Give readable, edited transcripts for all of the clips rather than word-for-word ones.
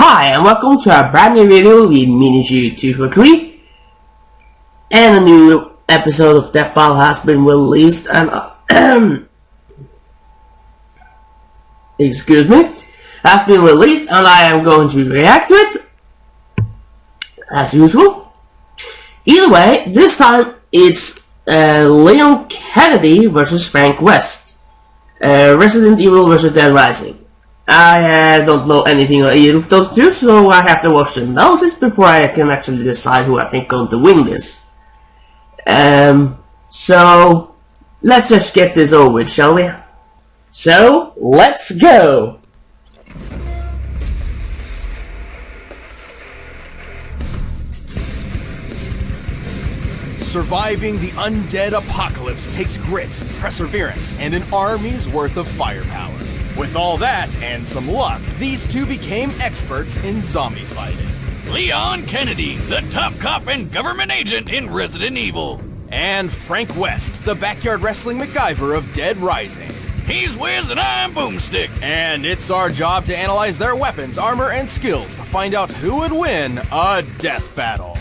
Hi and welcome to a brand new video with Minigy243, and a new episode of Death Battle has been released and excuse me, has been released and I am going to react to it as usual. Either way, this time it's Leon Kennedy versus Frank West, Resident Evil versus Dead Rising. I don't know anything about either of those two, so I have to watch the analysis before I can actually decide who I think is going to win this. So let's just get this over with, shall we? So let's go! Surviving the undead apocalypse takes grit, perseverance, and an army's worth of firepower. With all that and some luck, these two became experts in zombie fighting. Leon Kennedy, the top cop and government agent in Resident Evil. And Frank West, the backyard wrestling MacGyver of Dead Rising. He's Wiz and I'm Boomstick. And it's our job to analyze their weapons, armor, and skills to find out who would win a death battle.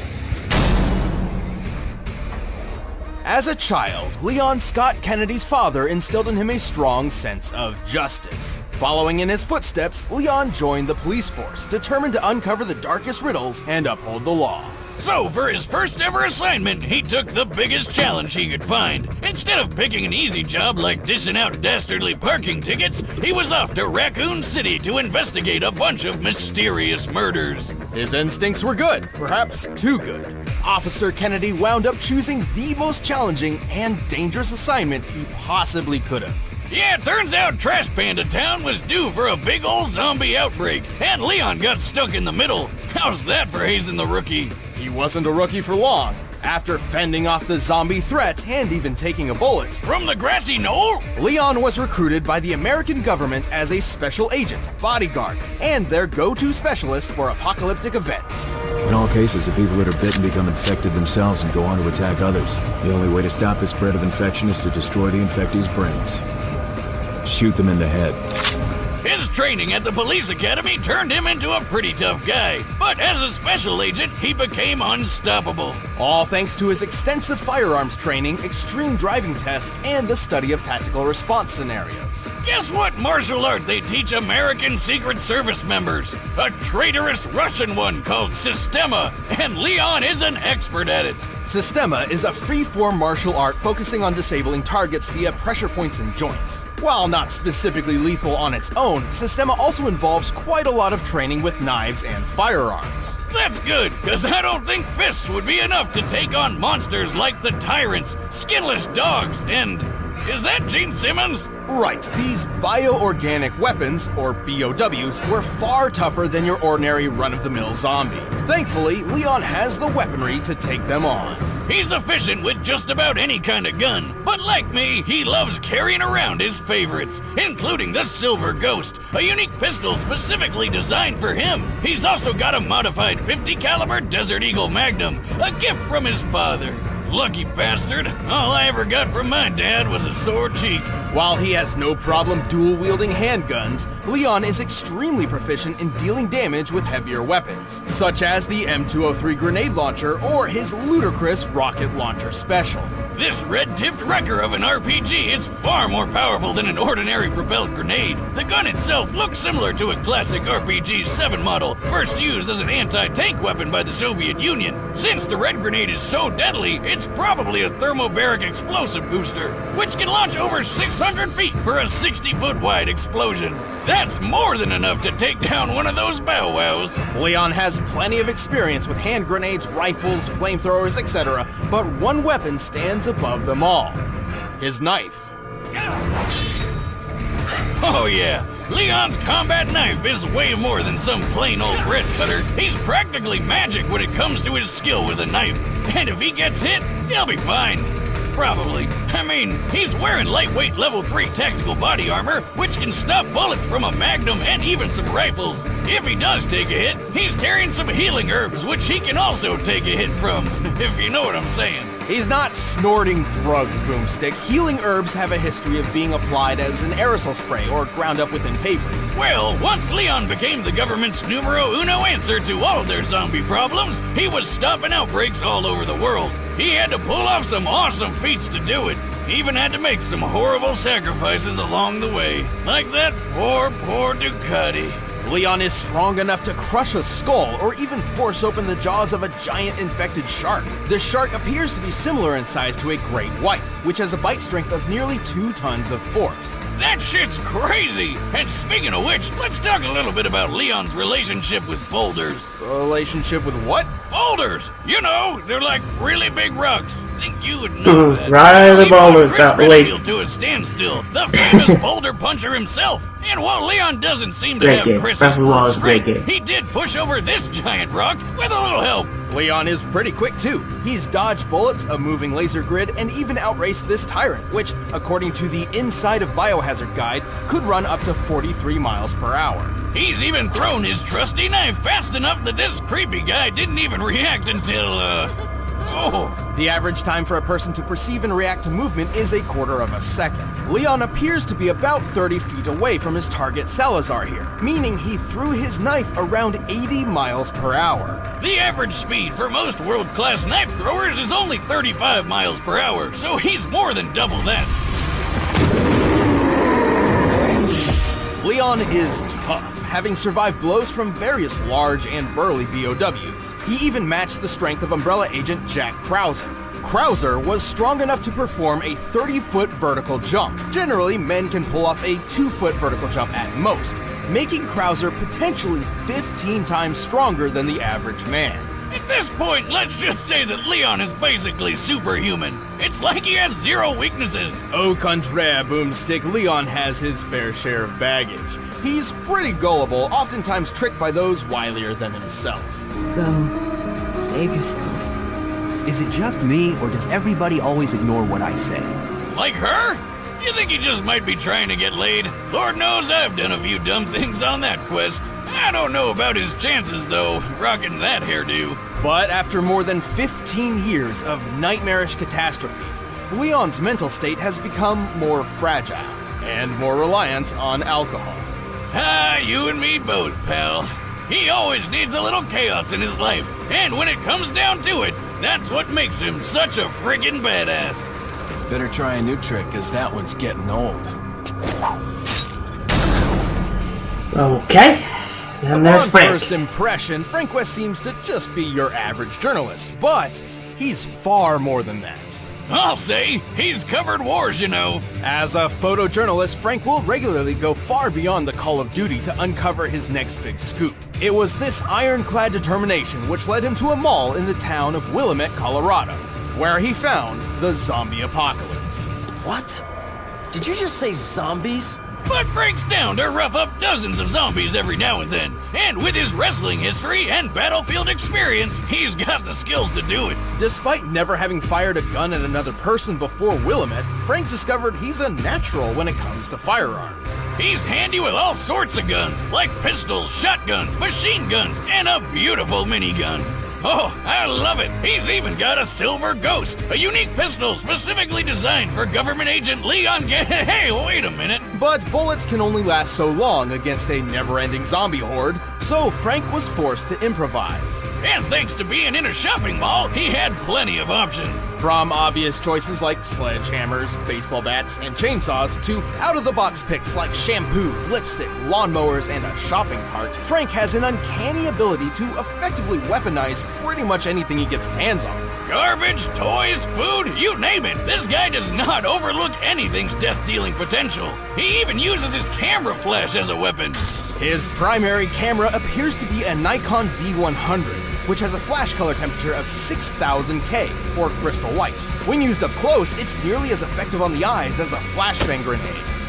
As a child, Leon Scott Kennedy's father instilled in him a strong sense of justice. Following in his footsteps, Leon joined the police force, determined to uncover the darkest riddles and uphold the law. So for his first ever assignment, he took the biggest challenge he could find. Instead of picking an easy job like dishing out dastardly parking tickets, he was off to Raccoon City to investigate a bunch of mysterious murders. His instincts were good, perhaps too good. Officer Kennedy wound up choosing the most challenging and dangerous assignment he possibly could have. Yeah, it turns out Trash Panda Town was due for a big old zombie outbreak, and Leon got stuck in the middle. How's that for hazing the rookie? He wasn't a rookie for long. After fending off the zombie threat and even taking a bullet from the grassy knoll, Leon was recruited by the American government as a special agent, bodyguard, and their go-to specialist for apocalyptic events. In all cases, the people that are bitten become infected themselves and go on to attack others. The only way to stop the spread of infection is to destroy the infectee's brains. Shoot them in the head. His training at the police academy turned him into a pretty tough guy, but as a special agent, he became unstoppable. All thanks to his extensive firearms training, extreme driving tests, and the study of tactical response scenarios. Guess what martial art they teach American Secret Service members? A traitorous Russian one called Sistema, and Leon is an expert at it. Sistema is a free-form martial art focusing on disabling targets via pressure points and joints. While not specifically lethal on its own, Sistema also involves quite a lot of training with knives and firearms. That's good, because I don't think fists would be enough to take on monsters like the Tyrants, Skinless Dogs, and... is that Gene Simmons? Right, these bioorganic weapons, or BOWs, were far tougher than your ordinary run-of-the-mill zombie. Thankfully, Leon has the weaponry to take them on. He's efficient with just about any kind of gun, but like me, he loves carrying around his favorites, including the Silver Ghost, a unique pistol specifically designed for him. He's also got a modified 50 caliber Desert Eagle Magnum, a gift from his father. Lucky bastard, all I ever got from my dad was a sore cheek. While he has no problem dual-wielding handguns, Leon is extremely proficient in dealing damage with heavier weapons, such as the M203 grenade launcher or his ludicrous rocket launcher special. This red-tipped wrecker of an RPG is far more powerful than an ordinary propelled grenade. The gun itself looks similar to a classic RPG-7 model, first used as an anti-tank weapon by the Soviet Union. Since the red grenade is so deadly, it's probably a thermobaric explosive booster, which can launch over 600 feet for a 60-foot wide explosion. That's more than enough to take down one of those bow wows. Leon has plenty of experience with hand grenades, rifles, flamethrowers, etc., but one weapon stands above them all: his knife. Oh yeah, Leon's combat knife is way more than some plain old bread cutter. He's practically magic when it comes to his skill with a knife. And if he gets hit, he'll be fine. Probably. I mean, he's wearing lightweight level 3 tactical body armor, which can stop bullets from a magnum and even some rifles. If he does take a hit, he's carrying some healing herbs, which he can also take a hit from, if you know what I'm saying. He's not snorting drugs, Boomstick. Healing herbs have a history of being applied as an aerosol spray or ground up within paper. Well, once Leon became the government's numero uno answer to all their zombie problems, he was stopping outbreaks all over the world. He had to pull off some awesome feats to do it. He even had to make some horrible sacrifices along the way. Like that poor Ducati. Leon is strong enough to crush a skull or even force open the jaws of a giant infected shark. The shark appears to be similar in size to a great white, which has a bite strength of nearly 2 tons of force. That shit's crazy! And speaking of which, let's talk a little bit about Leon's relationship with boulders. Relationship with what? Boulders! You know, they're like really big rocks. Think you would know that. Right, the He boulders brought out Chris late. Redfield to a standstill. The famous boulder puncher himself. And while Leon doesn't seem to Great have game. Chris's Breath of the Wild brute is a great strength, game. he did push over this giant rock with a little help. Leon is pretty quick too. He's dodged bullets, a moving laser grid, and even outraced this tyrant, which, according to the Inside of Biohazard guide, could run up to 43 miles per hour. He's even thrown his trusty knife fast enough that this creepy guy didn't even react until, The average time for a person to perceive and react to movement is 1/4 of a second. Leon appears to be about 30 feet away from his target Salazar here, meaning he threw his knife around 80 miles per hour. The average speed for most world-class knife throwers is only 35 miles per hour, so he's more than double that. Leon is tough, having survived blows from various large and burly BOWs. He even matched the strength of Umbrella agent Jack Krauser. Krauser was strong enough to perform a 30-foot vertical jump. Generally, men can pull off a 2-foot vertical jump at most, making Krauser potentially 15 times stronger than the average man. At this point, let's just say that Leon is basically superhuman. It's like he has 0 weaknesses. Au contraire, Boomstick, Leon has his fair share of baggage. He's pretty gullible, oftentimes tricked by those wilier than himself. Go. Save yourself. Is it just me, or does everybody always ignore what I say? Like her? You think he just might be trying to get laid? Lord knows I've done a few dumb things on that quest. I don't know about his chances, though, rocking that hairdo. But after more than 15 years of nightmarish catastrophes, Leon's mental state has become more fragile and more reliant on alcohol. Ah, you and me both, pal. He always needs a little chaos in his life, and when it comes down to it, that's what makes him such a friggin' badass. Better try a new trick, cause that one's getting old. Okay. And there's On Frank. first impression, Frank West seems to just be your average journalist, but he's far more than that. I'll say, he's covered wars, you know. As a photojournalist, Frank will regularly go far beyond the call of duty to uncover his next big scoop. It was this ironclad determination which led him to a mall in the town of Willamette, Colorado, where he found the zombie apocalypse. What? Did you just say zombies? But Frank's down to rough up dozens of zombies every now and then. And with his wrestling history and battlefield experience, he's got the skills to do it. Despite never having fired a gun at another person before Willamette, Frank discovered he's a natural when it comes to firearms. He's handy with all sorts of guns, like pistols, shotguns, machine guns, and a beautiful minigun. Oh, I love it. He's even got a silver ghost, a unique pistol specifically designed for government agent Leon Hey, wait a minute. But bullets can only last so long against a never-ending zombie horde, so Frank was forced to improvise. And thanks to being in a shopping mall, he had plenty of options. From obvious choices like sledgehammers, baseball bats, and chainsaws to out-of-the-box picks like shampoo, lipstick, lawnmowers, and a shopping cart, Frank has an uncanny ability to effectively weaponize pretty much anything he gets his hands on. Garbage, toys, food, you name it. This guy does not overlook anything's death-dealing potential. He even uses his camera flash as a weapon. His primary camera appears to be a Nikon D100, which has a flash color temperature of 6000K, or crystal white. When used up close, it's nearly as effective on the eyes as a flashbang grenade.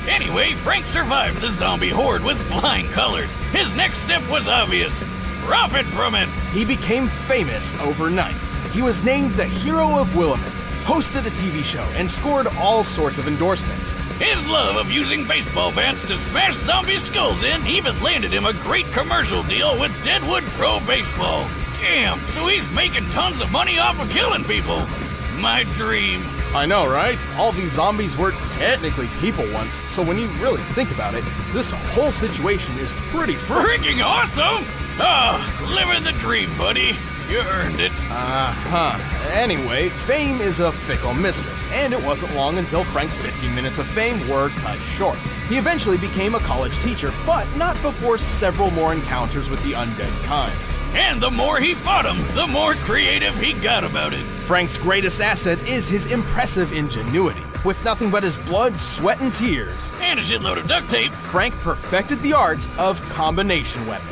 Anyway, Frank survived the zombie horde with flying colors. His next step was obvious. Profit from it. He became famous overnight. He was named the Hero of Willamette, hosted a TV show, and scored all sorts of endorsements. His love of using baseball bats to smash zombie skulls in even landed him a great commercial deal with Deadwood Pro Baseball. Damn, so he's making tons of money off of killing people. My dream. I know, right? All these zombies were technically people once, so when you really think about it, this whole situation is pretty Freaking awesome! Living the dream, buddy. You earned it. Anyway, fame is a fickle mistress, and it wasn't long until Frank's 15 minutes of fame were cut short. He eventually became a college teacher, but not before several more encounters with the undead kind. And the more he fought him, the more creative he got about it. Frank's greatest asset is his impressive ingenuity. With nothing but his blood, sweat, and tears, And a shitload of duct tape, Frank perfected the art of combination weapons.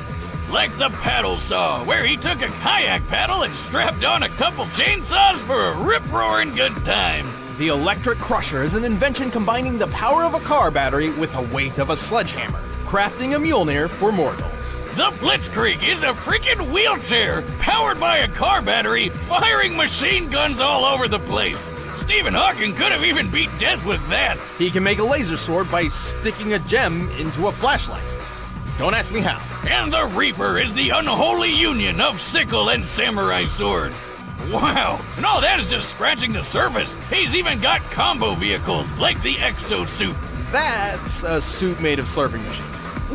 like the paddle saw, where he took a kayak paddle and strapped on a couple chainsaws for a rip-roaring good time. The electric crusher is an invention combining the power of a car battery with the weight of a sledgehammer, crafting a Mjolnir for mortals. The Blitzkrieg is a freaking wheelchair, powered by a car battery, firing machine guns all over the place. Stephen Hawking could have even beat death with that. He can make a laser sword by sticking a gem into a flashlight. Don't ask me how. And the Reaper is the unholy union of sickle and samurai sword. Wow, and all that is just scratching the surface. He's even got combo vehicles, like the exosuit, That's a suit made of slurping machines.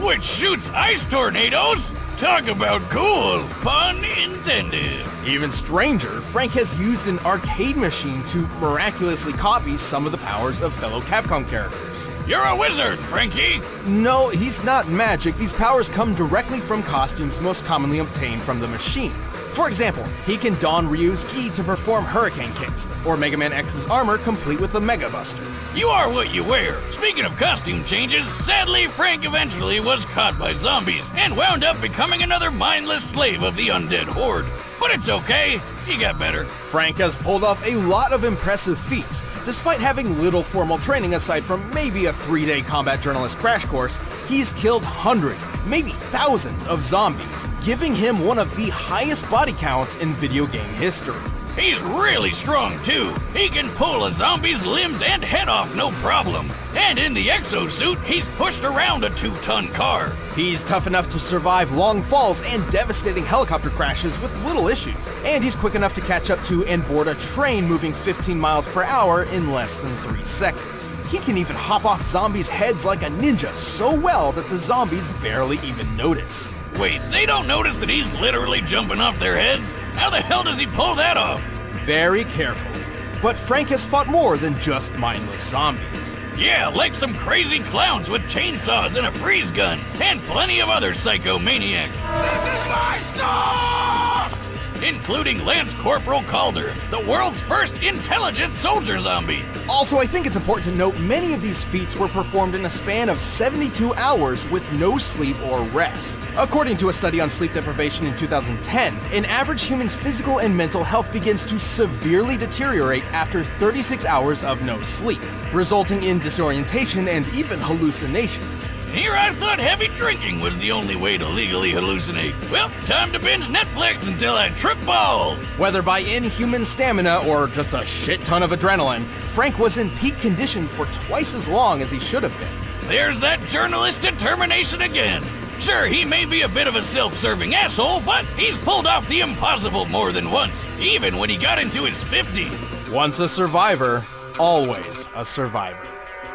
which shoots ice tornadoes. Talk about cool, pun intended. Even stranger, Frank has used an arcade machine to miraculously copy some of the powers of fellow Capcom characters. You're a wizard, Frankie. No, he's not magic. These powers come directly from costumes most commonly obtained from the machine. For example, he can don Ryu's ki to perform hurricane kicks, or Mega Man X's armor complete with a Mega Buster. You are what you wear. Speaking of costume changes, sadly, Frank eventually was caught by zombies and wound up becoming another mindless slave of the undead horde. But it's okay, he got better. Frank has pulled off a lot of impressive feats. Despite having little formal training aside from maybe a 3-day combat journalist crash course, he's killed hundreds, maybe thousands of zombies, giving him one of the highest body counts in video game history. He's really strong too. He can pull a zombie's limbs and head off no problem. And in the exosuit, he's pushed around a 2-ton car. He's tough enough to survive long falls and devastating helicopter crashes with little issues. And he's quick enough to catch up to and board a train moving 15 miles per hour in less than 3 seconds. He can even hop off zombies' heads like a ninja so well that the zombies barely even notice. Wait, they don't notice that he's literally jumping off their heads? How the hell does he pull that off? Very carefully. But Frank has fought more than just mindless zombies. Yeah, like some crazy clowns with chainsaws and a freeze gun, and plenty of other psychomaniacs. This is my stuff! Including Lance Corporal Calder, the world's first intelligent soldier zombie. Also, I think it's important to note many of these feats were performed in a span of 72 hours with no sleep or rest. According to a study on sleep deprivation in 2010, an average human's physical and mental health begins to severely deteriorate after 36 hours of no sleep, resulting in disorientation and even hallucinations. Here I thought heavy drinking was the only way to legally hallucinate. Well, time to binge Netflix until I trip balls. Whether by inhuman stamina or just a shit ton of adrenaline, Frank was in peak condition for twice as long as he should have been. There's that journalist determination again. Sure, he may be a bit of a self-serving asshole, but he's pulled off the impossible more than once, even when he got into his 50s. Once a survivor, always a survivor.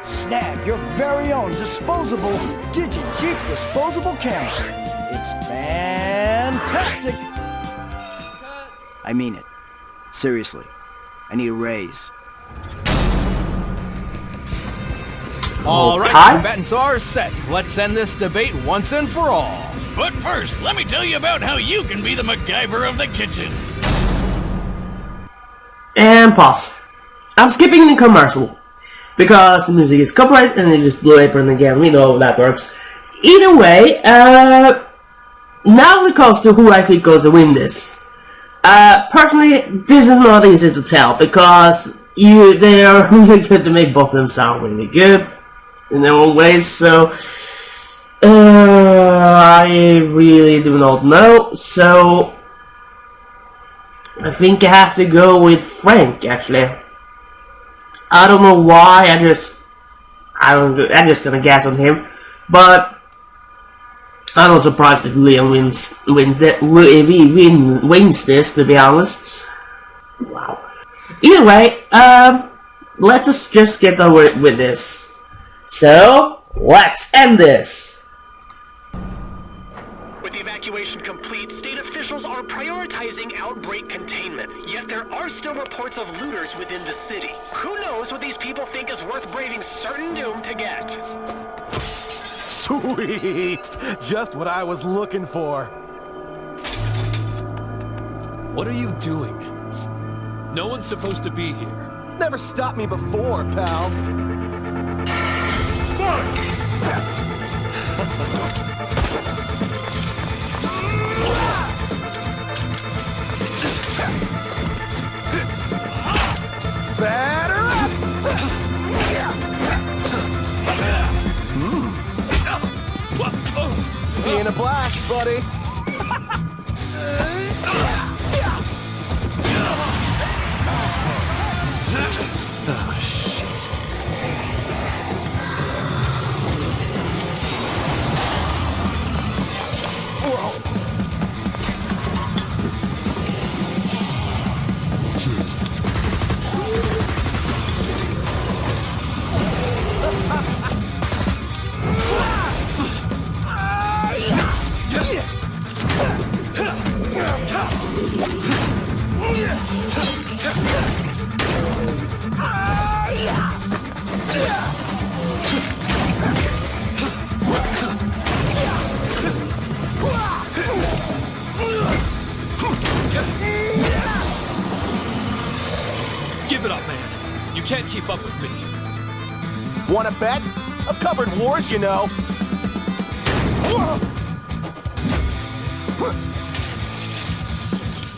Snag your very own disposable Digi-Jeep disposable camera. It's fantastic. I mean it. Seriously. I need a raise. All right, Okay. combatants are set. Let's end this debate once and for all. But first, let me tell you about how you can be the MacGyver of the kitchen. And pause. I'm skipping the commercial because the music is copyrighted and it just blew apron again. We know that works. Either way, now it comes to who I think goes to win this. Personally, this is not easy to tell because they are really good to make both of them sound really good in their own ways. So I really do not know. So I think I have to go with Frank. Actually, I don't know why. I'm just gonna guess on him, but I'm not surprised if Leon wins this, to be honest. Wow. Either way, let us just get over with this. So, let's end this. With the evacuation complete, state officials are prioritizing outbreak containment. Yet there are still reports of looters within the city. Who knows what these people think is worth braving certain doom to get? Sweet! Just what I was looking for. What are you doing? No one's supposed to be here. Never stopped me before, pal. Batter up! See you in a flash, buddy. Oh, shit. Give it up, man. You can't keep up with me. Wanna bet? I've covered wars, you know.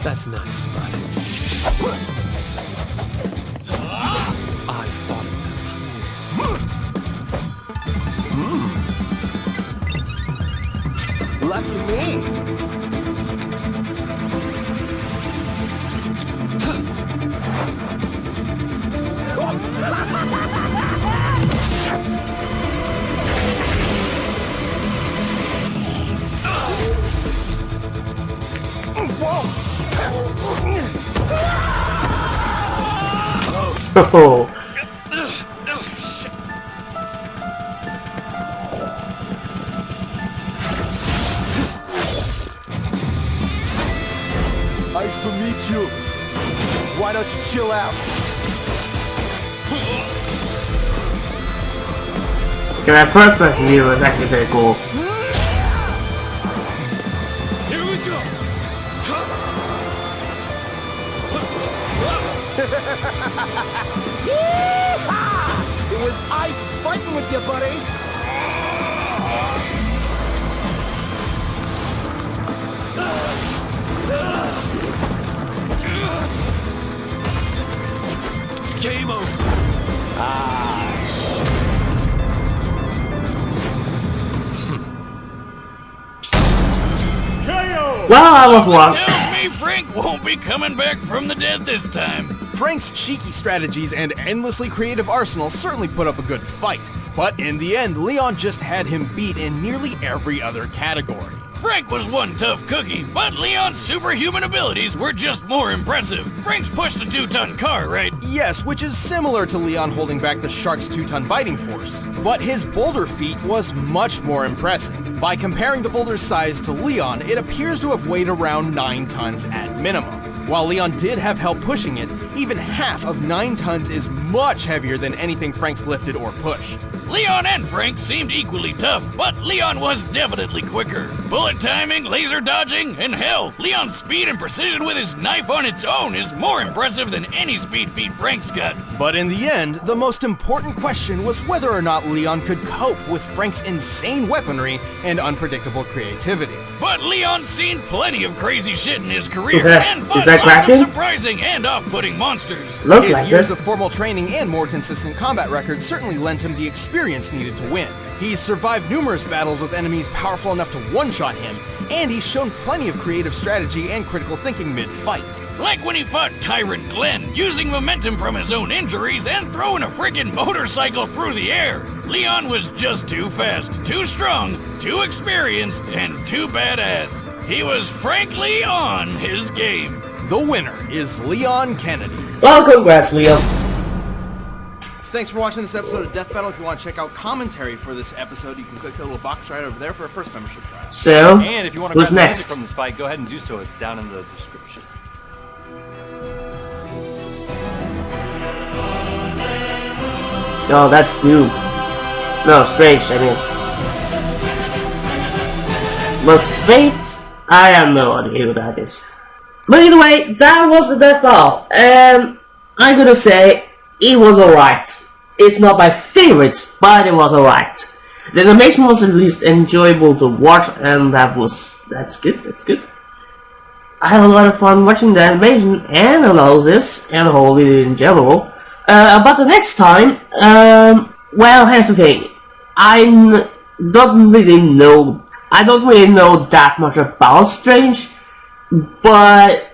That's nice, but I fought them. Lucky me. Oh. Nice to meet you. Why don't you chill out? Okay, that first person view was actually pretty cool. Here we go. It was ice fighting with you, buddy. Game over. Well, I was wrong. Tells me Frank won't be coming back from the dead this time. Frank's cheeky strategies and endlessly creative arsenal certainly put up a good fight. But in the end, Leon just had him beat in nearly every other category. Frank was one tough cookie, but Leon's superhuman abilities were just more impressive. Frank's pushed a 2-ton car, right? Yes, which is similar to Leon holding back the shark's 2-ton biting force. But his boulder feat was much more impressive. By comparing the boulder's size to Leon, it appears to have weighed around 9 tons at minimum. While Leon did have help pushing it, even half of 9 tons is much heavier than anything Frank's lifted or pushed. Leon and Frank seemed equally tough, but Leon was definitely quicker. Bullet timing, laser dodging, and hell, Leon's speed and precision with his knife on its own is more impressive than any speed feat Frank's got. But in the end, the most important question was whether or not Leon could cope with Frank's insane weaponry and unpredictable creativity. But Leon's seen plenty of crazy shit in his career and Is fought that lots of Kraken? surprising and off-putting monsters. Look His like years it. of formal training and more consistent combat record certainly lent him the experience needed to win. He's survived numerous battles with enemies powerful enough to one-shot him, and he's shown plenty of creative strategy and critical thinking mid-fight. Like when he fought Tyrant Glenn, using momentum from his own injuries and throwing a friggin' motorcycle through the air. Leon was just too fast, too strong, too experienced, and too badass. He was frankly on his game. The winner is Leon Kennedy. Well, congrats, Leo. Thanks for watching this episode of Death Battle. If you want to check out commentary for this episode, you can click the little box right over there for a first membership trial. So, and if you want to who's grab next? music from this fight, go ahead and do so. It's down in the description. No, that's Doom. No, Strange, I mean. But Fate, I have no idea who that is. But either way, that was the Death Battle. And I'm gonna say, it was alright. It's not my favorite, but it was alright. The animation was at least enjoyable to watch, and that's good. I had a lot of fun watching the animation and analysis and the whole video in general. But the next time, well, here's the thing. I don't really know that much about Strange, but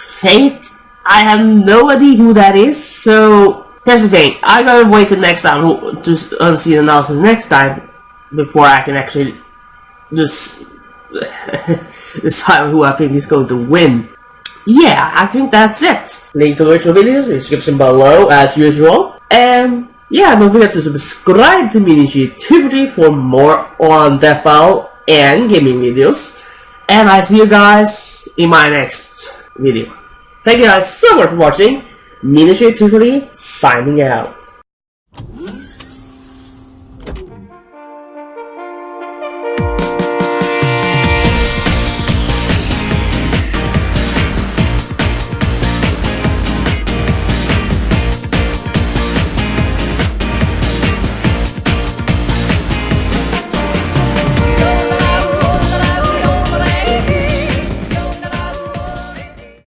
Fate, I have no idea who that is, so here's the thing. I gotta wait till next time to see the analysis next time before I can actually just decide who I think is going to win. Yeah, I think that's it. Link to the original videos in the description below as usual. And yeah, don't forget to subscribe to Miniature for more on Death Battle and gaming videos. And I see you guys in my next video. Thank you guys so much for watching. Miniature signing out.